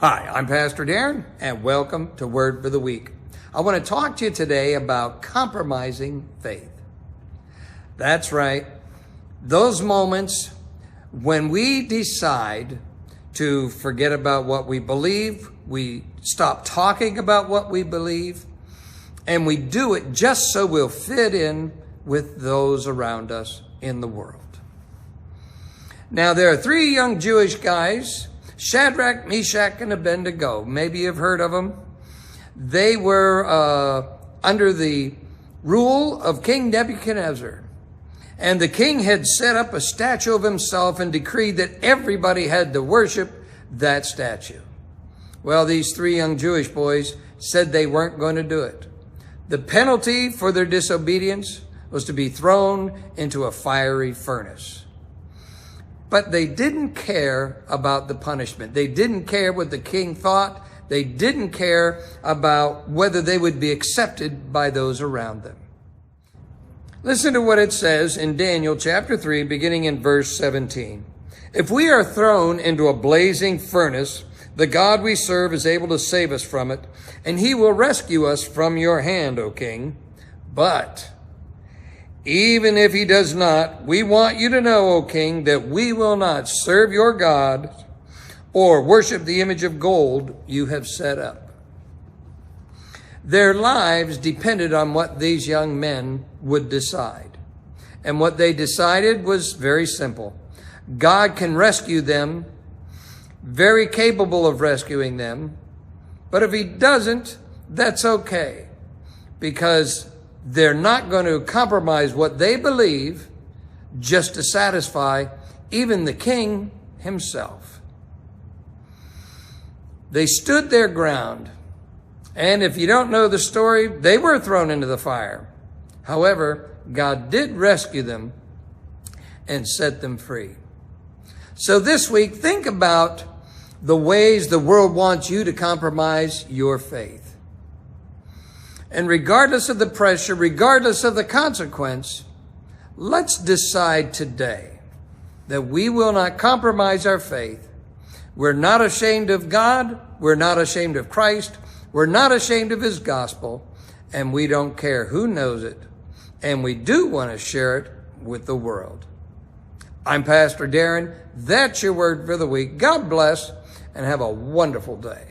Hi, I'm Pastor Darren, and welcome to Word for the Week. I want to talk to you today about compromising faith. That's right. Those moments when we decide to forget about what we believe, we stop talking about what we believe, and we do it just so we'll fit in with those around us in the world. Now, there are three young Jewish guys, Shadrach, Meshach, and Abednego. Maybe you've heard of them. They were under the rule of King Nebuchadnezzar. And the king had set up a statue of himself and decreed that everybody had to worship that statue. Well, these three young Jewish boys said they weren't going to do it. The penalty for their disobedience was to be thrown into a fiery furnace. But they didn't care about the punishment. They didn't care what the king thought. They didn't care about whether they would be accepted by those around them. Listen to what it says in Daniel chapter 3, beginning in verse 17. If we are thrown into a blazing furnace, the God we serve is able to save us from it, and he will rescue us from your hand, O king. But even if he does not, we want you to know, O king, that we will not serve your God or worship the image of gold you have set up. Their lives depended on what these young men would decide. And what they decided was very simple. God can rescue them, very capable of rescuing them. But if he doesn't, that's okay, because they're not going to compromise what they believe just to satisfy even the king himself. They stood their ground. And if you don't know the story, they were thrown into the fire. However, God did rescue them and set them free. So this week, think about the ways the world wants you to compromise your faith. And regardless of the pressure, regardless of the consequence, let's decide today that we will not compromise our faith. We're not ashamed of God. We're not ashamed of Christ. We're not ashamed of his gospel. And we don't care who knows it. And we do want to share it with the world. I'm Pastor Darren. That's your word for the week. God bless and have a wonderful day.